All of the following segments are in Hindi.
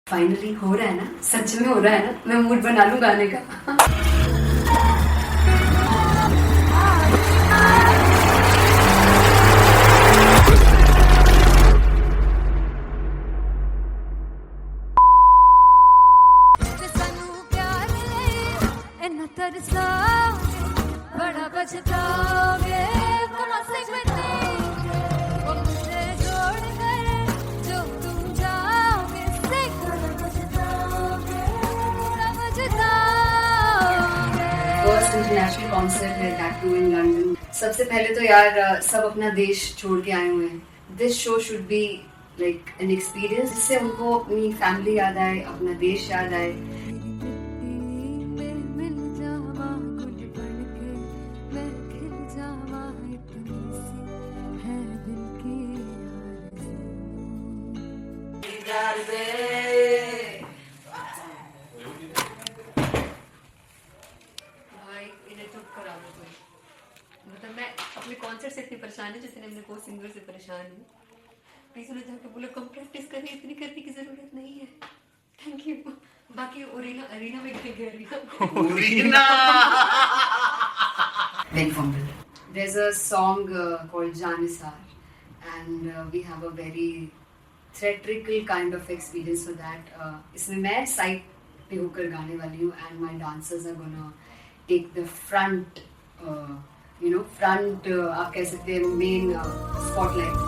फाइनली हो रहा है ना, सच में हो रहा है ना, मैं मूड बना लूं गाने का। बड़ा बचताओगे बड़ा से फर्स्ट इंटरनेशनल कॉन्सर्ट है, दैट टू इन लंदन। सबसे पहले तो यार सब अपना देश छोड़ के आए हुए हैं। This show should be like an experience, जिससे उनको अपनी फैमिली याद आए, अपना देश याद आए। मतलब मैं अपने कॉन्सर्ट से इतनी परेशान है जितने अपने को सिंगर से परेशान हूँ। प्लीज उन्हें जाके बोलो कम प्रैक्टिस करनी, इतनी करने की जरूरत नहीं है। Thank you. बाकी अरीना में गए arena Very fumble. There's a song called Janisar, and we have a very theatrical kind of experience for that. इसमें मैं साइड पे होकर गाने वाली हूँ, and my dancers are gonna take the front, front आप कह सकते हैं मेन spotlight.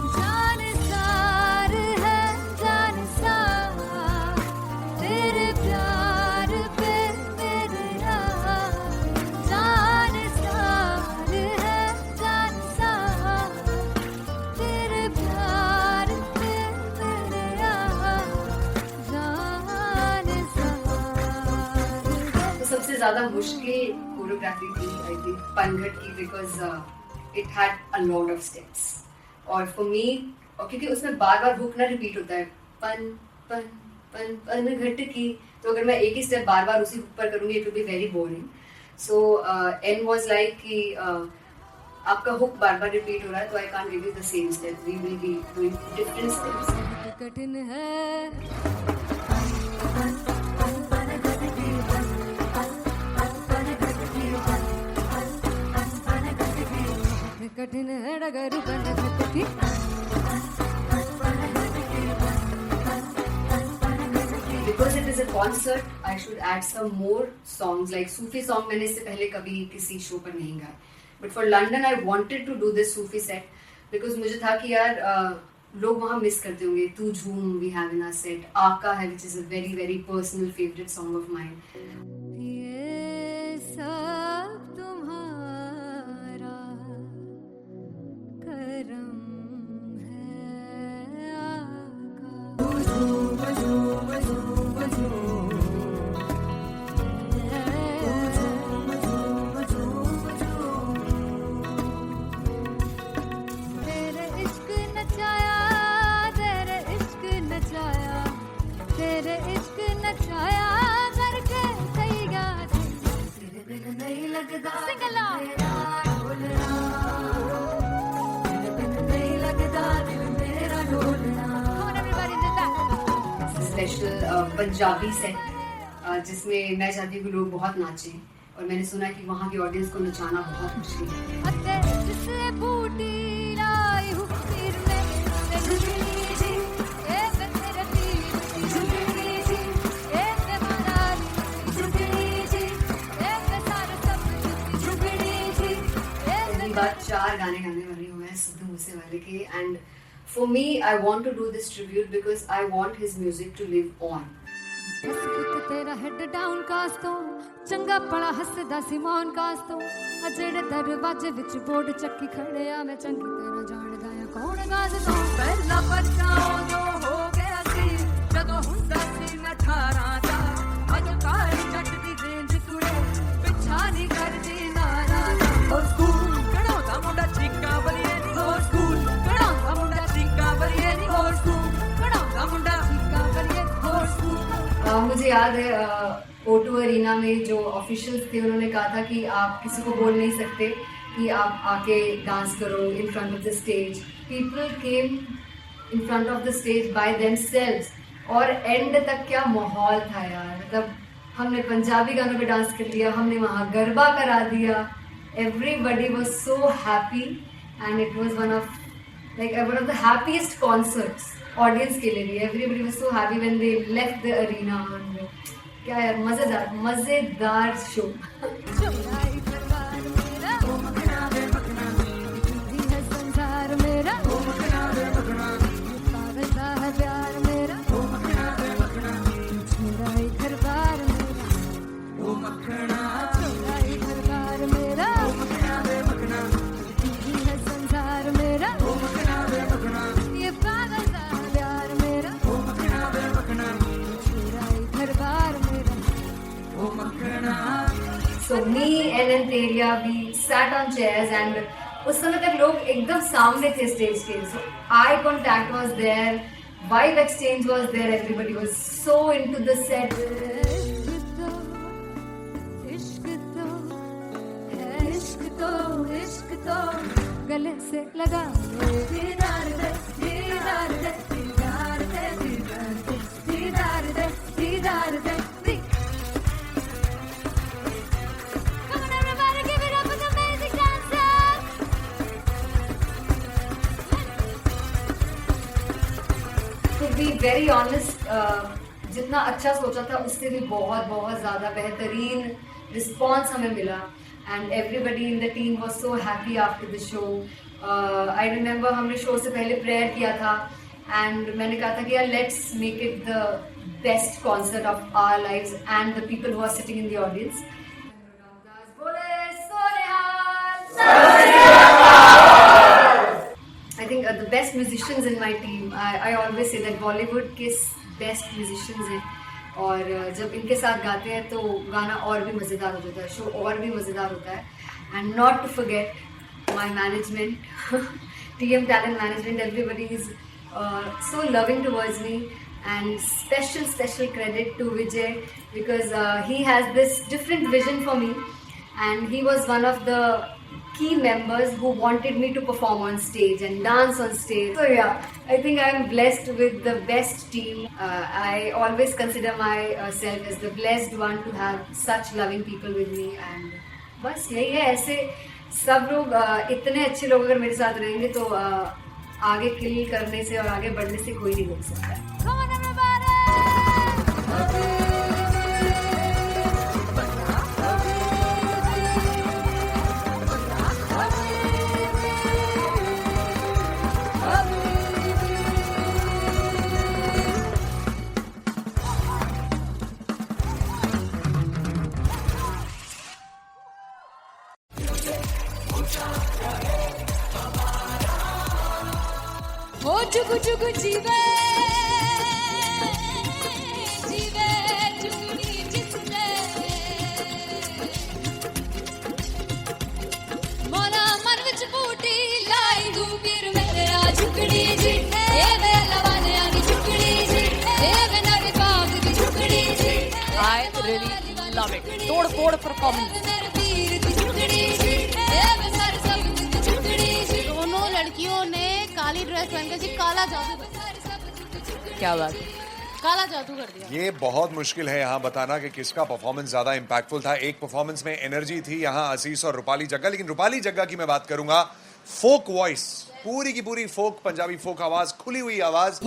सबसे ज्यादा मुश्किल कोरियोग्राफी थी आई थिंक पनघट की, because it had a lot of steps. और फॉर मी, और क्योंकि उसमें बार बार हुक ना रिपीट होता है, पन पन पन पनघट की, तो अगर मैं एक ही स्टेप बार बार उसी हुक पर करूंगी it will be very boring. So an was like कि आपका हुक बार बार रिपीट हो रहा है, तो I can't give you the same step, we will be doing different steps. कठिन है कठिन है डगर बनत की। Because it is a concert, I should add some more songs like Sufi song. मैंने इससे पहले कभी किसी शो पर नहीं गाया, but for London I wanted to do this Sufi set because मुझे था कि यार लोग वहाँ मिस करते होंगे। तू झूम we have in our set, आका है which is a very very personal favorite song of mine. ये सब तुम्हारा करम है आका। तेरे इश्क नचाया, तेरे इश्क नचाया, तेरे इश्क नचाया करके सही गा तेरे बिन नहीं लगदा सिंगला स्पेशल पंजाबी सेट जिसमें मैं चाहती हूँ कि लोग बहुत नाचें, और मैंने सुना कि वहाँ की ऑडियंस को नचाना बहुत मुश्किल है। बात 4 गाने गाने वाली हूँ मैं सिद्धू मूसेवाले के, and for me I want to do this tribute because I want his music to live on. तेरा हेड डाउन कास तो चंगा पड़ा हसदा सिमोन कास तो अजेड़े दरवाजे विच बोर्ड चक्की खड़े आ मैं चंगी तेरा जानदा या कौन गाज तो पहला बचाओ जो हो गया सी जदों हुंदा सी मैं 18 दा अज काली जट दी रेंज कुड़े पिछा नहीं करदी नारा और स्कूल कढ़ाउंदा मुंडा चीका बलिए और स्कूल कढ़ाउंदा मुंडा चीका बलिए और स्कूल कढ़ाउंदा मुंडा चीका बलिए और स्कूल। मुझे याद है O2 अरीना में जो ऑफिशियल्स थे उन्होंने कहा था कि आप किसी को बोल नहीं सकते कि आप आके डांस करो in front of the stage. People came in front of the stage by themselves और एंड तक क्या माहौल था यार, मतलब हमने पंजाबी गानों पे डांस कर लिया, हमने वहाँ गरबा करा दिया, everybody was so happy and it was one of the happiest concerts audience के लिए भी. Everybody was so happy when they left the arena. और क्या यार, मजेदार show. So me and Antelia, we sat on chairs and उस समय तक लोग एकदम सामने थे स्टेज के. So eye contact was there, vibe exchange was there, everybody was so into the set. इश्क तो गले से लगा दीदार दे दीदार दे दीदार दे दीदार दे दीदार दे. To be very honest, जितना अच्छा सोचा था उससे भी बहुत ज़्यादा बेहतरीन रिस्पॉन्स हमें मिला. And everybody in the team was so happy after the show. I remember हमने शो से पहले प्रेयर किया था and मैंने कहा था कि यार let's make it the best concert of our lives and the people who are sitting in the audience. I think the best musicians in my team. I always say that Bollywood के best musicians हैं. और जब इनके साथ गाते हैं तो गाना और भी मज़ेदार हो जाता है, शो और भी मज़ेदार होता है. And not to forget my management, TM Talent Management, everybody is so loving towards me. And special credit to Vijay because he has this different vision for me and he was one of the key members who wanted me to perform on stage and dance on stage. So yeah, I think I am blessed with the best team. I always consider myself as the blessed one to have such loving people with me. And बस यही है, ऐसे सब लोग इतने अच्छे लोग अगर मेरे साथ रहेंगे तो आगे किल करने से और आगे बढ़ने से कोई नहीं रोक सकता. ओ जुगु जुगु जीवे जीवे जुगनी जिसने मोरा मन विच बूटी लाई गुबीर मेरा झुकड़ी जी ए वे लवाने आगी झुकड़ी जी ए वे नवी बाग की झुकड़ी जी. I really love it. तोड़ परफॉर्मेंस. दोनों लड़कियों ने काली ड्रेस पहनकर जी काला जादू, क्या बात है, काला जादू कर दिया. ये बहुत मुश्किल है यहाँ बताना कि किसका परफॉर्मेंस ज्यादा इम्पैक्टफुल था. एक परफॉर्मेंस में एनर्जी थी यहाँ असीस और रूपाली जग्गा, लेकिन रूपाली जग्गा की मैं बात करूंगा. फोक वॉइस, पूरी की पूरी फोक, पंजाबी फोक आवाज, खुली हुई आवाज.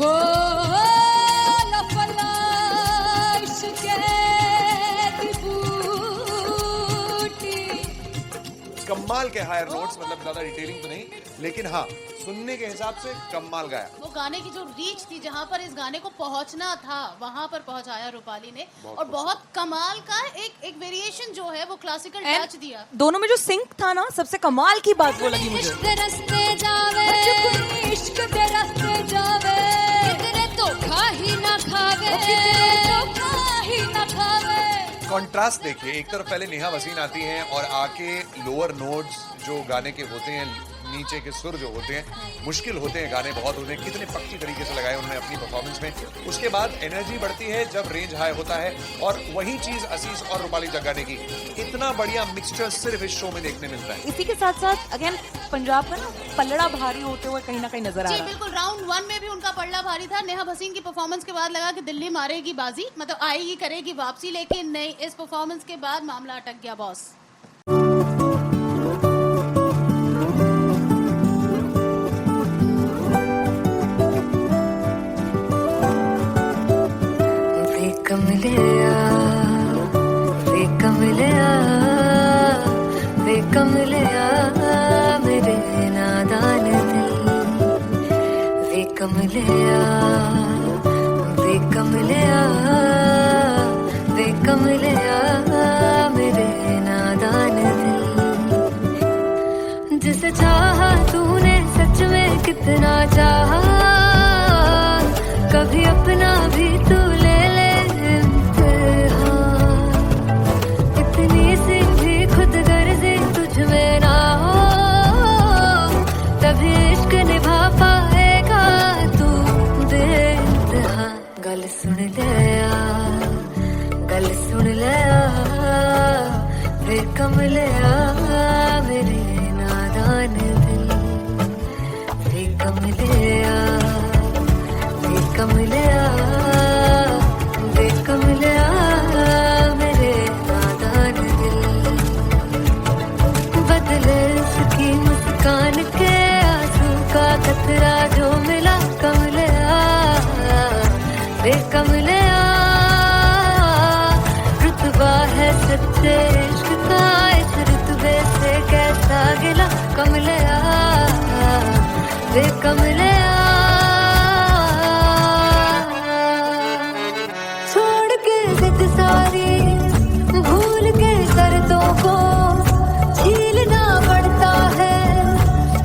कमाल के हायर नोट्स, मतलब ज्यादा डिटेलिंग तो नहीं, लेकिन हाँ सुनने के हिसाब से कमाल गाया. वो गाने की जो रीच थी, जहाँ पर इस गाने को पहुँचना था वहाँ पर पहुँचाया रूपाली ने. और बहुत कमाल का एक वेरिएशन जो है वो क्लासिकल टच दिया. दोनों में जो सिंक था ना, सबसे कमाल की बात वो लगी मुझे. इश्क दे रस्ते जावे, इश्क दे रस्ते जावे, कितने धोखा ही ना खावे, धोखा ही ना खावे. कॉन्ट्रास्ट देखिए, एक तरफ पहले नेहा वसीन आती हैं और आके लोअर नोट्स जो गाने के होते हैं नीचे के सुर जो होते हैं मुश्किल होते हैं, गाने बहुत होते हैं, कितने पक्की तरीके से लगाए उन्होंने अपनी परफॉर्मेंस में। उसके बाद एनर्जी बढ़ती है जब रेंज हाई होता है, और वही चीज असीस और रूपाली जग्गा ने की। इतना बढ़िया मिक्सचर सिर्फ इस शो में देखने मिलता है। इसी के साथ साथ अगेन पंजाब का ना पल्लड़ा भारी होते हुए कहीं ना कहीं नजर आ जी रहा है। बिल्कुल, राउंड 1 में भी उनका पल्ला भारी था। नेहा भसीन की परफॉर्मेंस के बाद लगा कि दिल्ली मारेगी बाजी, मतलब आएगी करेगी वापसी, लेकिन नहीं, इस परफॉर्मेंस के बाद मामला अटक गया बॉस। मेरे नादान दिल वे कमलिया मेरे नादान दिल। जिसे चाहा तूने सच में कितना चाहा, कभी अपना भी तू ले ले इम्तिहान। इतनी सी भी खुद गर्जी तुझ में ना हो, तभी इश्क निभा पाएगा तू बेइंतहा। गल सुन लिया वे कमलिया मेरे नादान दिल। वे कमलिया मेरे नादान दिल। बदले उसकी मुस्कान के आंसू का कतरा जो मिला कमलिया वे कमलिया। रुतबा है सच्चे इश्क का, इस रुतबे से कैसा गिला कमलिया वे कमलिया। छोड़ के जिद सारी भूल के शर्तों को झीलना पड़ता है,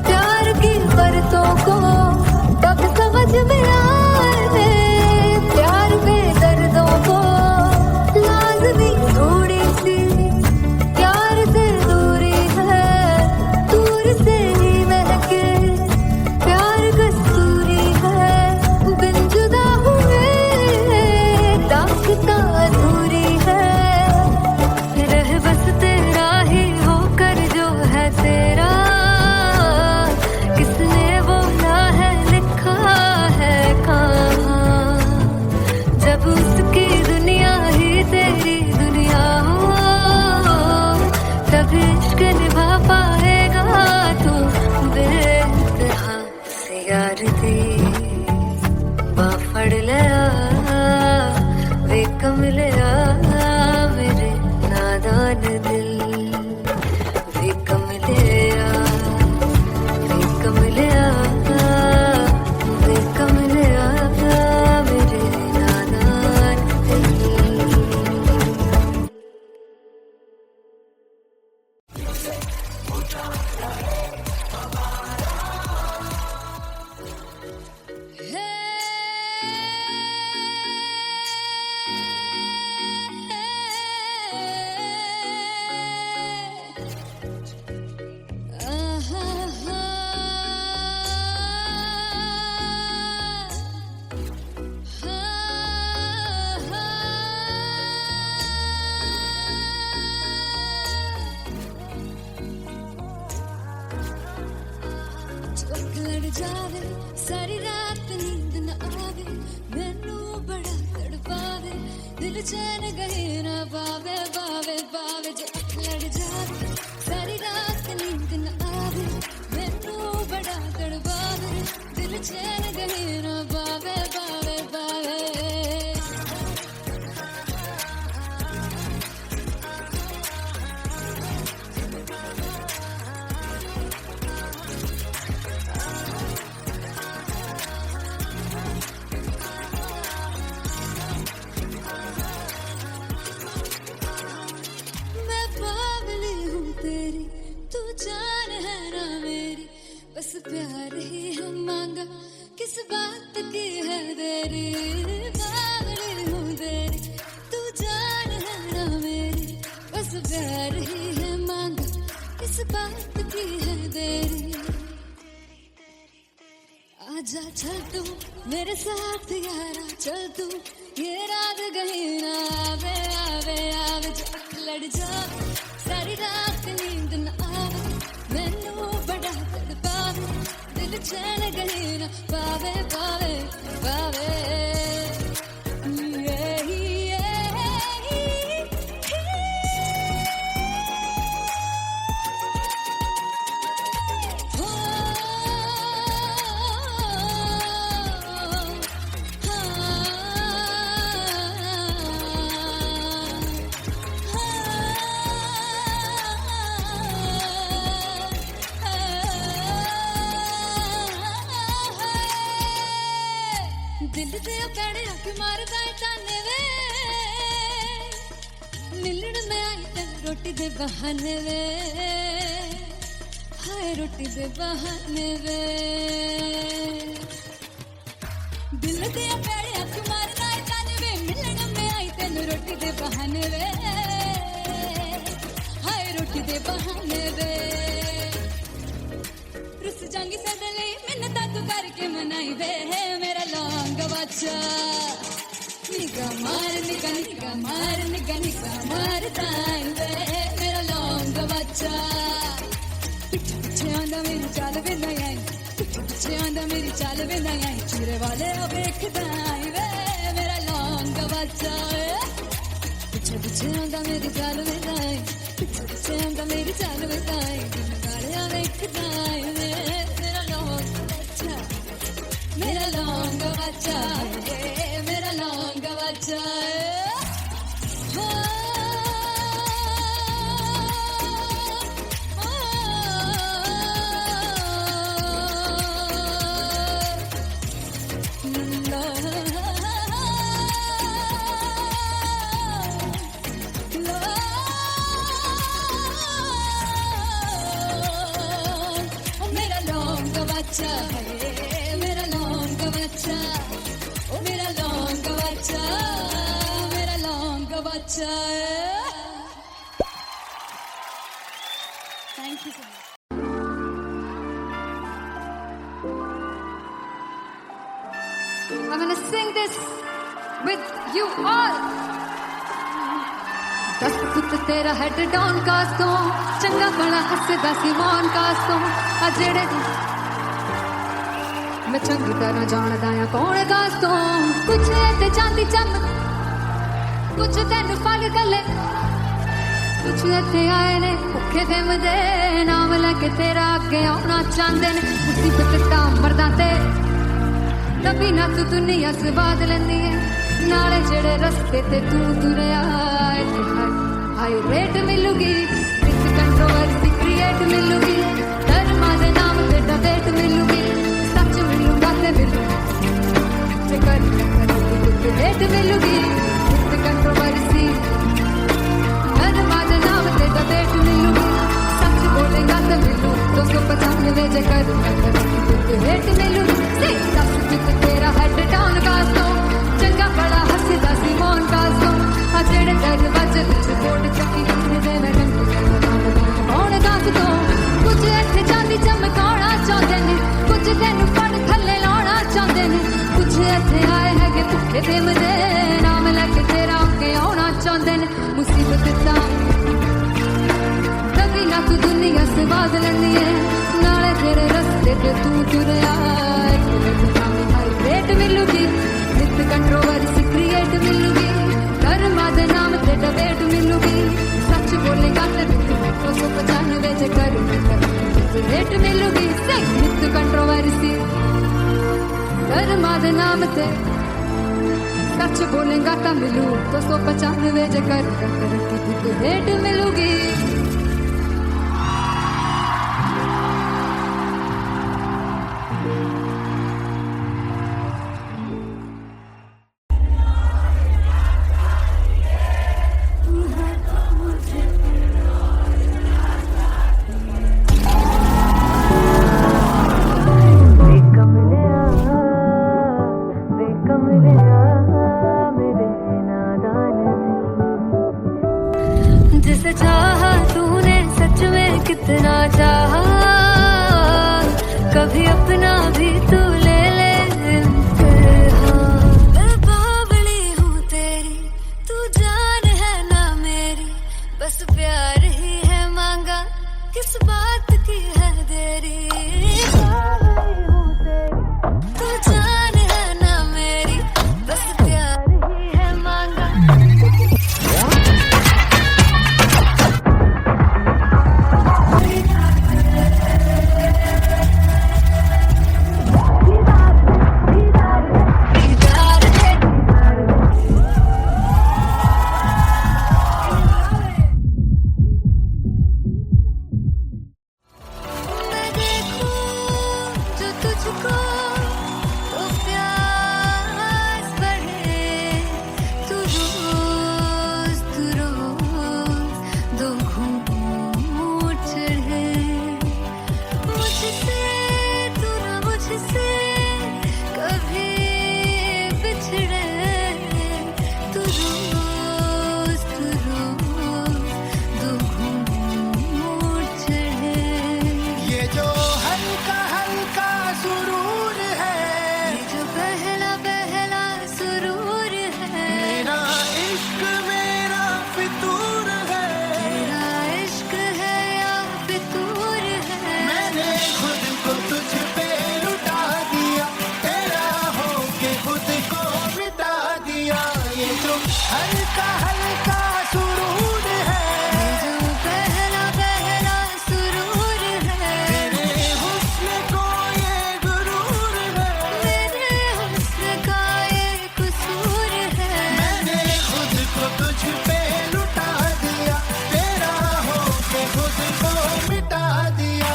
प्यार की शर्तों को तब समझ में आए। प्यार में दर्दों को लाज़मी थोड़ी सी प्यार से दूरी है, दूर से ही महके प्यार कस्तूरी है। बिन जुदा हुए दास्तां अधूरी है, रह बस तेरा ही होकर जो है तेरा। किसने बोला है लिखा है कहाँ, जब उसकी दुनिया ही तेरी दुनिया हो, तब इश्क निभा पाएगा तू बेइंतहा। से यार दी बाफड़ लिया वे कमलिया मेरे नादान दिल। वे कमलिया मेरे नादान दिल। लड़ जावे सारी रात नींद न आवे, मैनू बड़ा तड़पावे, दिल चैन गहे न पावे पावे पावे। जो लड़ जावे सारी रात नींद न आवे, मैनू बड़ा तड़पावे, दिल चैन गहे न पावे पावे पावे। बस प्यार ही हम मांगा, किस बात साथ यारा चल तू ये रात गई ना आवे आवे आवे जो अख लड़ जा सारी रात नींद न आवे मैनू बड़ा तड़पावे दिल चैन गई ना पावे पावे पावे दिल दे पैणे आके मारदा है ताने वे मिलन में आई तेन रोटी दे बहाने वे हाय रोटी दे बहाने वे दिल दे पैणे आके मारदा है ताने वे मिलन में आई तेन रोटी दे बहाने वे हाय रोटी दे बहाने वे रुस जांगी सदले मिन्नता तू करके मनाई वे मेरा लौंग बच्चा निगा मार निगा निगा मार निगा निगा मार ताई वे मेरा लौंग बच्चा पीछे पीछे आंदा मेरी चाल वे नहीं आई पीछे पीछे आंदा मेरी चाल वे नहीं आई चूरे वाले अब देखदा आई वे मेरा लौंग बच्चा पीछे पीछे आंदा मेरी चाल वे नहीं आई पीछे पीछे आंदा मेरी चाल वे नहीं आई गाले अब देखदा आई वे मेरा लौंग बच्चा मेरा लौंग बच्चा मेरा लौंग बच्चा मेरा लौंग बच्चा मेरा लौंग बच्चा ओ मेरा लौंग बच्चा मेरा लौंग बच्चा thank you so much I'm gonna sing this with you all. दस फुट तेरा हेड डाउन कास्तों चंगा बड़ा हसदा सिमोन कास्तों आ जेड़े मैं चंगी तरह जानदा आ कौन कास्तों कुछ ते चांदी चमक कुछ तेन फल गले कुछ इत्थे आए ने भुखे देमदे नाम लेके तेरा अगे आउणा चाहंदे ने मुसीबत ता मरदा ते तभी ना तू दुनिया स्वाद लैंदी है नाले जेड़े रस्ते ते तू तुरया हाई रेट मिलूगी विद कंट्रोवर्सी क्रिएट मिलूगी धर्मा दे नाम ते डिबेट मिलूगी सच मिलूगा ते मिलूगी ते कर रेट मिलूगी विद कंट्रोवर्सी धर्मा दे नाम ते डिबेट मिलूगी सच बोलेगा ते मिलू 295 जे कर रेट मिलूगी सच विद तेरा हेड डाउन कास्तों चंगा बड़ा हसदा सिमोन कास्तों आ जेड़े दरवाजे विच बोर्ड चक्की लिखने दे मैं कौन कास्तों कुछ इत्थे चांदी चमकाउणा चाहंदे ने कुछ तैनू फड़ थल्ले लाउणा चाहंदे ने कुछ इत्थे आए हैगे भुखे देमदे नाम लेके तेरा अगे आउणा चाहंदे ने मुसीबत ता तभी ना तू दुनिया स्वाद लैंदी है नाले तेरे रस्ते ते तू तुरया रेट मिलूगी विद कंट्रोवर्सी क्रिएट मिलूगी कर्मा दे नाम ते डिबेट मिलूगी सच बोलेगा ते 295 जे कर रेट मिलूगी विद कंट्रोवर्सी कर्मा दे नाम ते सच बोलेगा ता मिलू 295 जे कर रेट मिलूगी जिसे चाहा तूने सच में कितना चाहा कभी अपना भी तू ले ले किस बात की है देरी, तू जान है ना मेरी, बस प्यार ही है मांगा। मैं देखूं जो तुझको तो प्यास बढ़े, तू रोज दो घूंट चढ़े, मुझसे तू ना मुझसे कभी बिछड़े, तू रोज दो घूंट चढ़े। ये जो हल्का हल्का सुरूर है, ये जो पहला पहला सुरूर है, मेरा इश्क मेरा फितूर है, तेरा इश्क है या फितूर है। मैंने खुद को तुझ पे लुटा दिया, तेरा होके खुद को मिटा दिया। ये जो हल्का हल्का सुरूर है, ये जो पहला पहला सुरूर है, तेरे हुस्न को ये गुरूर है, मेरे हुस्न का ये कसूर है। मैंने खुद को तुझ पे लुटा दिया, तेरा होके खुद को मिटा दिया।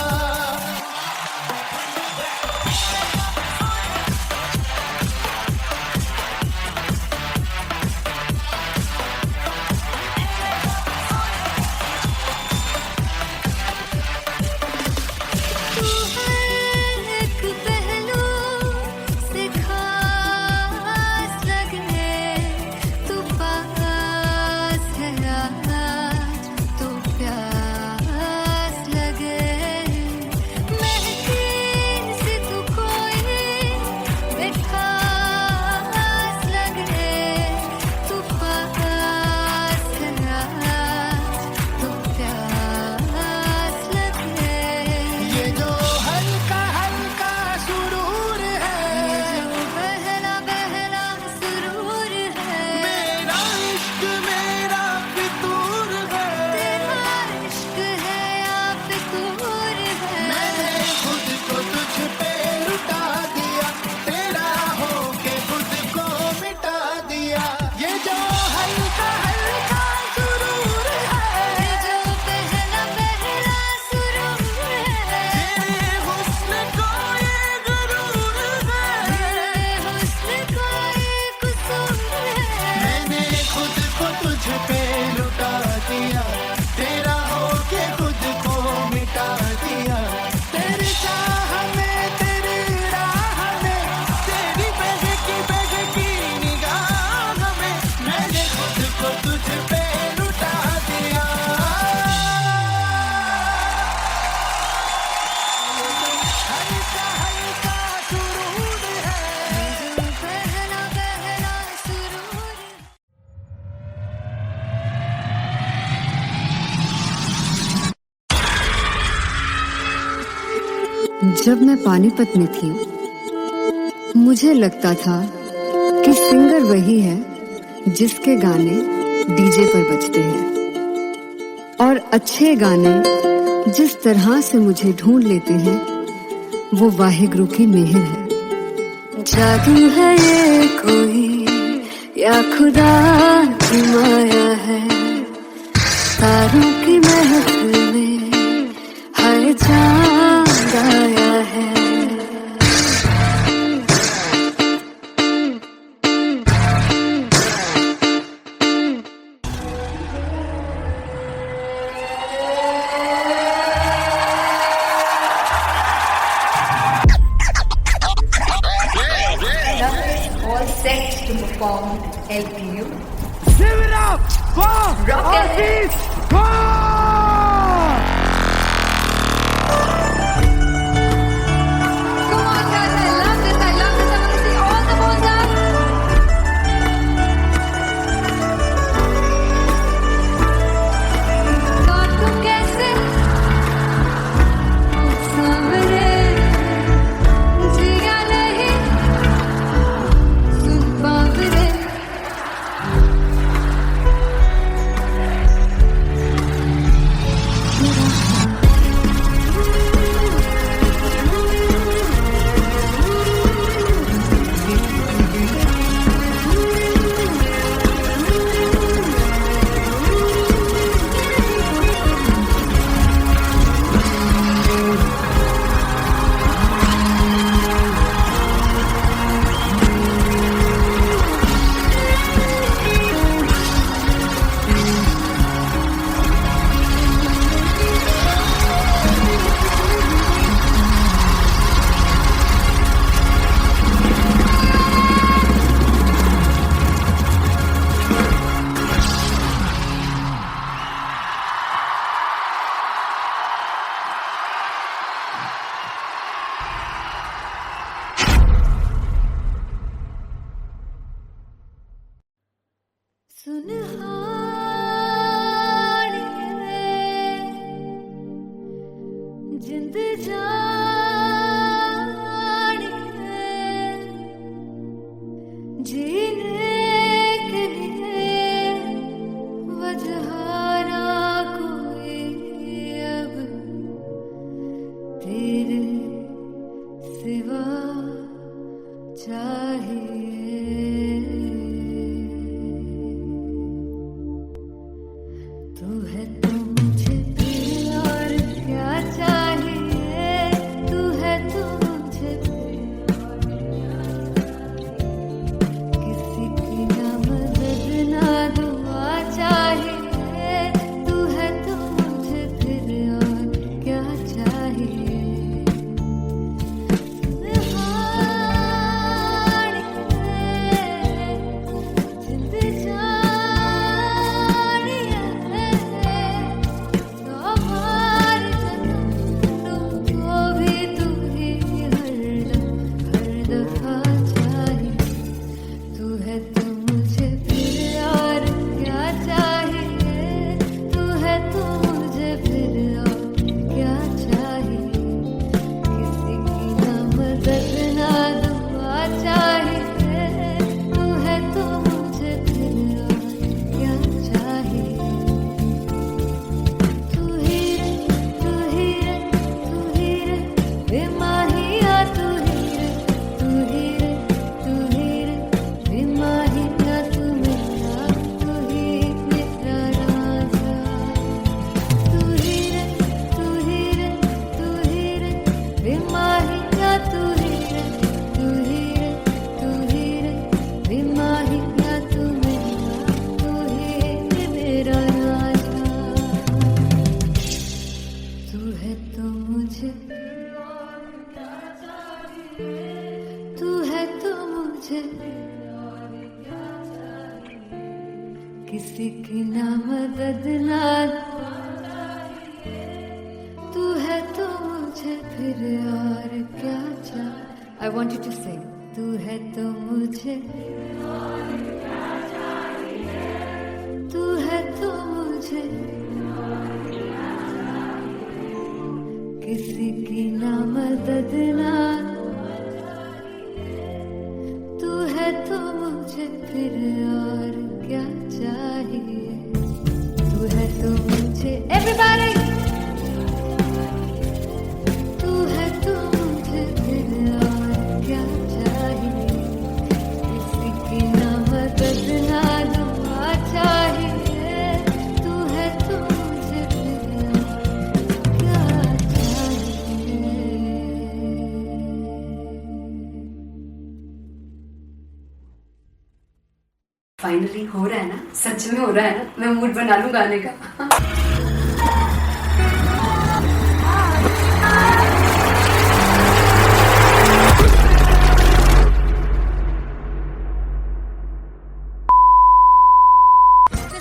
तू हर एक पहलू से खास लगे, तू पास है आज तो प्यास लगे, महकी सी तू कोई मिठास लगे, तू पास है आज तो प्यास लगे। ये जो हल्का हल्का सुरूर है, ये जो पहला पहला सुरूर है, मेरा इश्क मेरा फितूर है, तेरा इश्क है या फितूर है। मैंने खुद को तुझ पे लुटा दिया, तेरा होके खुद को मिटा दिया। ये जो हल्का हल्का सुरूर है, ये जो पहला पहला सुरूर है, तेरे हुस्न को ये गुरूर है, तेरे हुस्न का ये कसूर है। मैंने खुद को तुझ पे लुटा दिया, तेरा होके खुद को मिटा दिया। तेरी चाह में तेरी राह में, तेरी बहकी निगाह में, मैंने खुद को तुझ पे लुटा दिया। हल्का हल्का सुरूर है, ये जो पहला पहला सुरूर है। जब मैं पानीपत में थी, मुझे लगता था कि सिंगर वही है जिसके गाने डीजे पर बजते हैं, और अच्छे गाने जिस तरह से मुझे ढूंढ लेते हैं वो वाहिगुरु की मेहर है। जादू है ये कोई या खुदा की माया है, तारों की महफिल में हर चांद आया है। All set to perform LPU. Give it up for Rocket. Come on guys, I love this, I love this. I want to see all the balls up. काटूं कैसे तू है तो मुझे फिर और क्या चाहिए, तू है तो मुझे फिर और किसी की ना मदद ना दुआ चाहिए, तू है तो मुझे फिर और क्या चाहिए। किसी की ना मदद ना तू है तो मुझे फिर और क्या चाहिए। I want you to sing. तू है तो मुझे तू है तो मुझे किसी की ना मदद ना तू है तो मुझे फिर और क्या चाहिए। तू है तो मुझे everybody तू है तो मुझे फिर और क्या चाहिए। किसी की ना मदद ना दुआ चाहिए, तू है तो मुझे फिर और क्या चाहिए। फाइनली हो रहा है ना, सच में हो रहा है ना, मैं मूड बना लूं गाने का।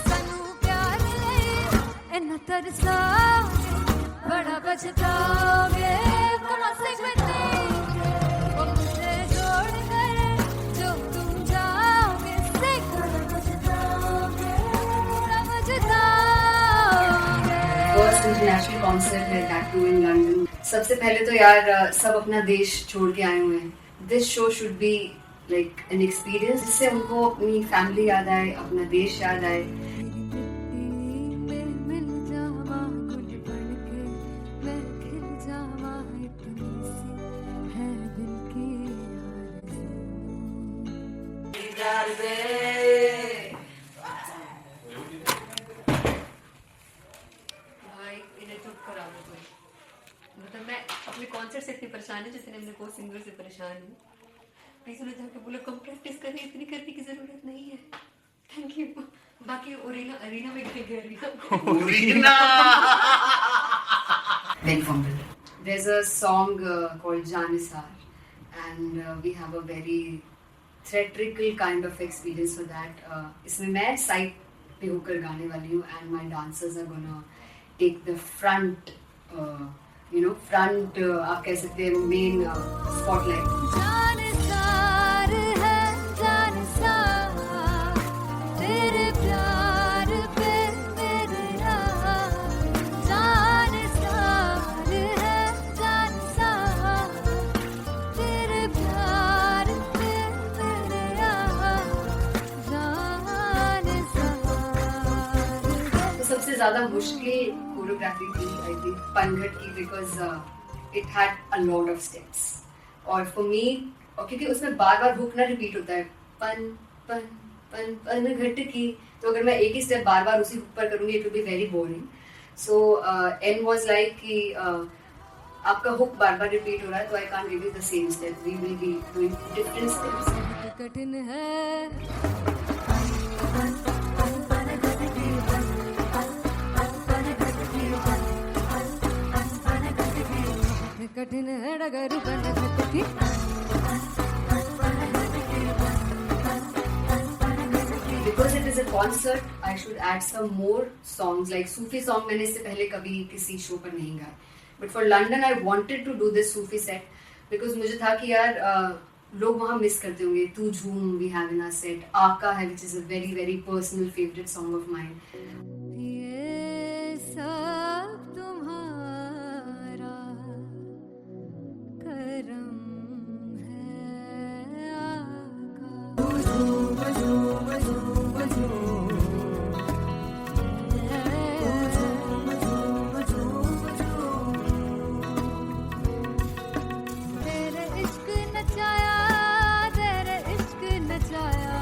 सानू प्यार ले इन्ना तरसाओगे, बड़ा पछताओगे, कहाँ से बचेंगे वो मुझे छोड़ कर जो तुम जाओगे, से बड़ा पछताओगे, समझताओगे। फर्स्ट इंटरनेशनल कॉन्सर्ट है दैट टू इन लंदन। सबसे पहले तो यार सब अपना देश छोड़ के आए हुए हैं। This show should be like an experience जिससे उनको अपनी फैमिली याद आए, अपना देश याद आए। मिल जावा गुल बनके मैं खिल जावा, इतनी सी है दिल की भाई इन्हें चुप करा दो कोई। मतलब मैं अपने कॉन्सर्ट से इतनी परेशान हूँ जितने अपने को सिंगर से परेशान हूँ। प्लीज उन्हें जाके बोलो कम प्रैक्टिस करनी, इतनी करने की जरूरत नहीं है। Thank you. बाकी अरीना में गए arena Very fumble. There's a song called Janisar, and we have a very theatrical kind of experience for that. इसमें मैं साइड पे होकर गाने वाली हूँ, and my dancers are gonna take the front, front आप कह सकते हैं main spotlight. जानसार है जानसार, तेरे प्यार पे मेरे यार। जानसार है जानसार, तेरे प्यार पे मेरे यार। जानसार तो सबसे ज्यादा मुश्किल कोरियोग्राफी थी आई थिंक पनघट की, because it had a lot of steps. और फॉर मी, और क्योंकि उसमें बार बार हुक ना रिपीट होता है, पन पन पन पन घट की तो अगर मैं एक ही स्टेप बार बार उसी हुक पर करूंगी it will be very boring. So an was like कि आपका हुक बार बार रिपीट हो रहा है तो I can't give you the same step, we will be doing different steps. कठिन है कठिन है डगर बनती Because it is a concert, I should add some more songs like Sufi song. मैंने इससे पहले कभी किसी शो पर नहीं गाया. But for London, I wanted to do this Sufi set because मुझे था कि यार लोग वहाँ मिस करते होंगे. तू झूम we have in our set. आका है which is a very very personal favorite song of mine. ये सब तुम्हारा करम है तेरे इश्क नचाया तेरे इश्क नचाया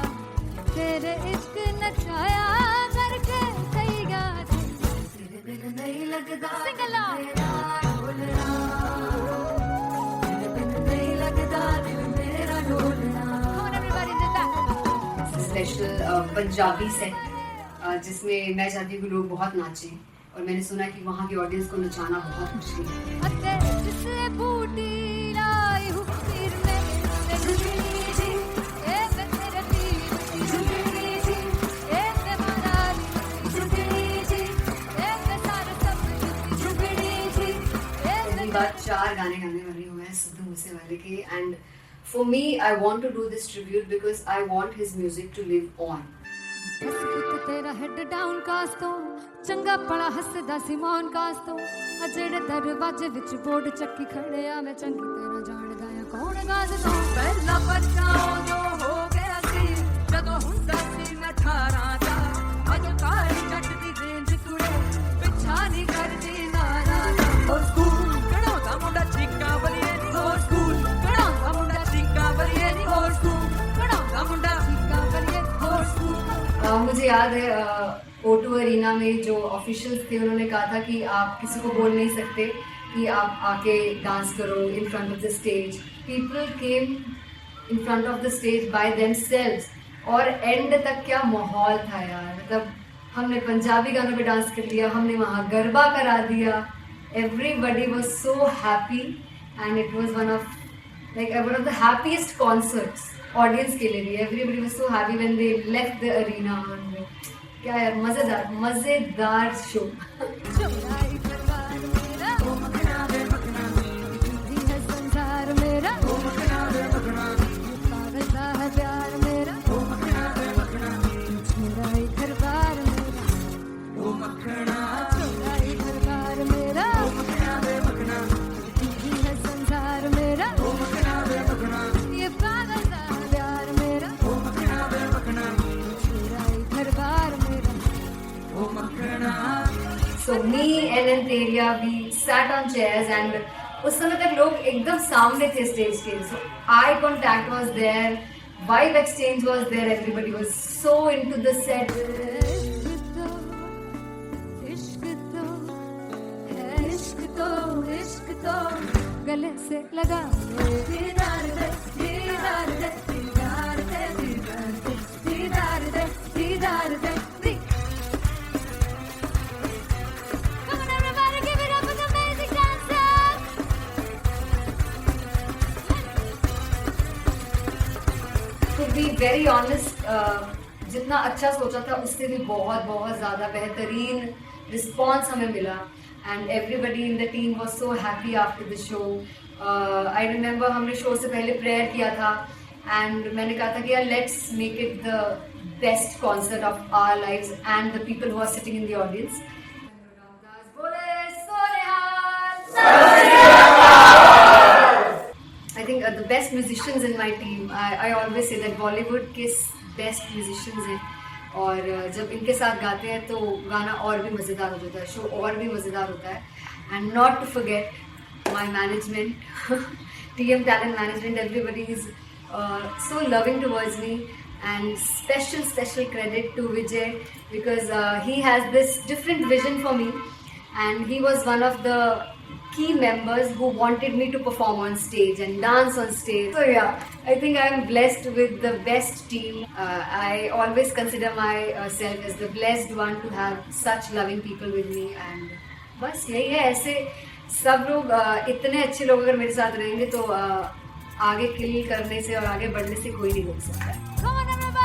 तेरे इश्क नचाया करके तैयार तेरे बिन नहीं लगता सिंगला तेरे बिन नहीं लगता दिल मेरा ढोलना. Come on everybody do that. Special Punjabi set जिसमें मैं चाहती हूँ कि लोग बहुत नाचें और मैंने सुना कि वहाँ की ऑडियंस को नचाना बहुत मुश्किल है. अते जिससे बूटी लाई हूँ सिर में झुकनी जी ए मेरे दिल झुकनी जी ए मेरा झुकनी जी ए सारे सब झुकनी जी पहली बार 4 गाने गाने वाले हुए हैं सिद्धू मूसेवाले के. And for me I want to do this tribute because I want his music to live on. बस पुत तेरा हेड डाउन कास तो चंगा पड़ा हसदा सिमोन कास तो आ जेड़े दरवाजे विच बोर्ड चक्की खड़े आ मैं चंगी तेरा जानदा आ कौन गाज तो पहला बच्चा जो हो गया सी जदों हुंदा सी मैं 18 दा अज काली जट दी रेंज कुड़े पिछा नहीं करदी नारा हो स्कूल कढ़ाउंदा मुंडा चीका बलिए नी हो स्कूल कढ़ाउंदा मुंडा चीका बलिए नी हो स्कूल कढ़ाउंदा मुंडा चीका बलिए हो स्कूल. मुझे याद है O2 अरीना में जो ऑफिशियल्स थे उन्होंने कहा था कि आप किसी को बोल नहीं सकते कि आप आके डांस करो in front of the stage. People came in front of the stage by themselves और एंड तक क्या माहौल था यार. मतलब हमने पंजाबी गानों पे डांस कर लिया, हमने वहाँ गरबा करा दिया. Everybody was so happy and it was one of the happiest concerts audience के लिए भी. Everybody was so happy when they left the arena. क्या यार मजेदार शो. चुराई करवार मेरा ओ मखना दे मखना दी है संसार मेरा ओ मखना दे मखना पागल सा है प्यार मेरा ओ मखना दे मखना चुराई करवार मेरा ओ मखना चुराई करवार मेरा ओ मखना दे मखना दी है संसार मेरा ओ मखना दे मखना ये पागल सा है प्यार मेरा ओ मखना दे मखना चुराई करवार मेरा. So me and Anteria, we sat on chairs and उस समय तक लोग एकदम सामने थे स्टेज के. So eye contact was there, vibe exchange was there, everybody was so into the set. इश्क तो गले से लगा दीदार दे दीदार दे दीदार दे दीदार दे दीदार दे. Come on everybody, give it up for the amazing dancers. To be very honest, जितना अच्छा सोचा था उससे भी बहुत बहुत ज़्यादा बेहतरीन रिस्पॉन्स हमें मिला. And everybody in the team was so happy after the show. I remember हमने शो से पहले प्रेयर किया था and मैंने कहा था कि यार let's make it the best concert of our lives and the people who are sitting in the audience. I think the best musicians in my team. I always say that Bollywood के best musicians हैं और जब इनके साथ गाते हैं तो गाना और भी मज़ेदार हो जाता है, शो और भी मज़ेदार होता है. And not to forget my management, TM Talent Management, everybody is so loving towards me. And special credit to Vijay because he has this different vision for me, and he was one of the key members who wanted me to perform on stage and dance on stage. So yeah, I think I'm blessed with the best team. I always consider myself as the blessed one to have such loving people with me, and बस यही है. ऐसे सब लोग इतने अच्छे लोग अगर मेरे साथ रहेंगे तो आगे किल करने से और आगे बढ़ने से कोई नहीं रोक सकता है. Come on, everybody!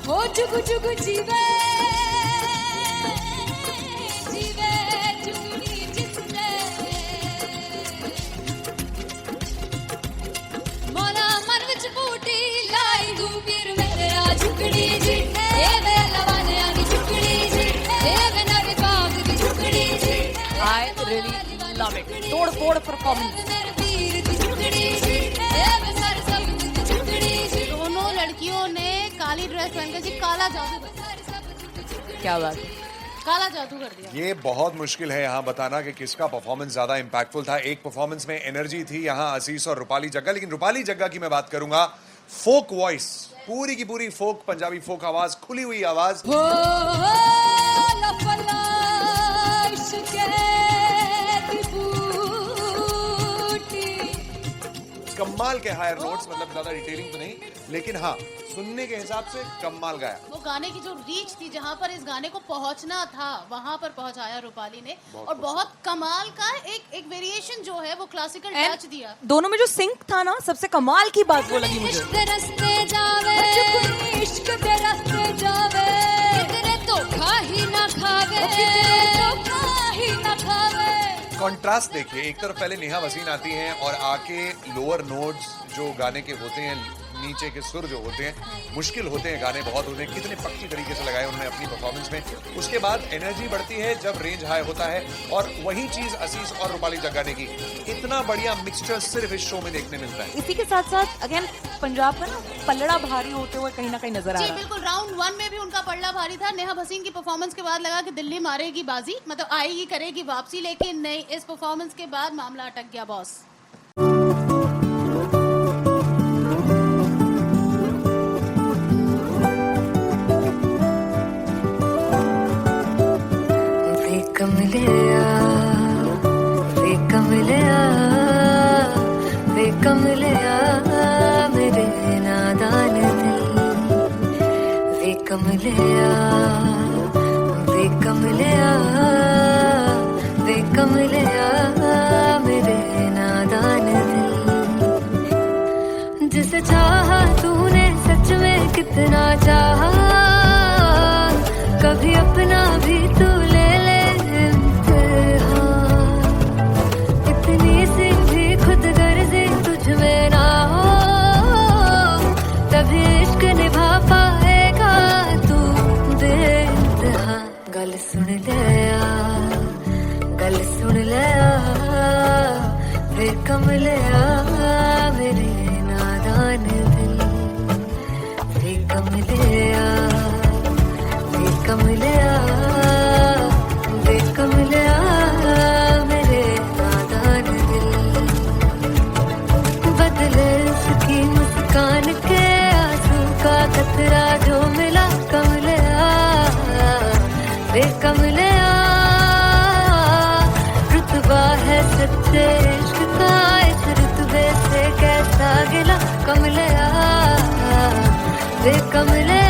हो जुगु जुगु जीवे जीवे जुगनी जिसने मोला मन विच बूटी लाई गुबीर मेरे आ झुकड़ी जी ए वे लवाने आनी झुकड़ी जी ए वे नवी बाग दी झुकड़ी जी. I really love it. तोड़ फोड़ परफॉर्मेंस. मेरे पीर दी झुकड़ी जी ए वे सर सब दी झुकड़ी जी. दोनों लड़कियों ने काली ड्रेस पहनकर जी काला जादू कर क्या बात. काला जादू कर दिया. ये बहुत मुश्किल है यहाँ बताना कि किसका परफॉर्मेंस ज्यादा इंपैक्टफुल था. एक परफॉर्मेंस में एनर्जी थी यहाँ असीस और रूपाली जग्गा, लेकिन रूपाली जग्गा की मैं बात करूंगा. फोक वॉइस, पूरी की पूरी फोक, पंजाबी फोक आवाज, खुली हुई आवाज. हो लफला इश्क़े दी बूटी. कमाल के हायर नोट्स, मतलब ज्यादा डिटेलिंग तो नहीं, लेकिन हाँ सुनने के हिसाब से कमाल गाया. वो गाने की जो रीच थी, जहाँ पर इस गाने को पहुंचना था वहां पर पहुंचाया रूपाली ने. और बहुत कमाल का एक वेरिएशन जो है वो क्लासिकल टच दिया. दोनों में जो सिंक था ना, सबसे कमाल की बात वो लगी मुझे. इश्क दे रस्ते जावे इश्क दे रस्ते जावे कितने धोखा ही ना खावे धोखा ही ना खावे. कॉन्ट्रास्ट देखिए, एक तरफ पहले नेहा वसीन आती हैं और आके लोअर नोट्स जो गाने के होते हैं, नीचे के सुर जो होते हैं, मुश्किल होते हैं, गाने बहुत होते हैं, कितने पक्की तरीके से लगाए उन्होंने अपनी परफॉर्मेंस में. उसके बाद एनर्जी बढ़ती है जब रेंज हाई होता है, और वही चीज असीस और रूपाली जग्गा ने की. इतना बढ़िया मिक्सचर सिर्फ इस शो में देखने मिलता है. इसी के साथ साथ अगेन पंजाब का ना पलड़ा भारी होते हुए कहीं ना कहीं नजर आ जी रहा है. बिल्कुल. राउंड 1 में भी उनका पलड़ा भारी था. नेहा भसीन की परफॉर्मेंस के बाद लगा कि दिल्ली मारेगी बाजी, मतलब आएगी करेगी वापसी, लेकिन नहीं, इस परफॉर्मेंस के बाद मामला अटक गया बॉस. वे कमलिया मेरे नादान दिल. वे कमलिया वे कमलिया वे कमलिया मेरे नादान दिल. जिसे चाहा तूने सच में कितना चाहा, कभी अपना भी तू ले ले इम्तिहान. इतनी सी भी खुद गर्जी तुझ में ना हो, तभी इश्क निभा पाएगा तू बेइंतहा. गल सुन लिया गल सुन लिया वे कमलिया मेरे नादान दिल. वे कमलिया वे कमलिया वे कमलिया मेरे नादान दिल. बदले उसकी मुस्कान के आंसू का कतरा जो मिला कमलिया वे कमलिया. रुतबा है सच्चे इश्क का, इस रुतबे से कैसा गिला कमलिया वे कमलिया.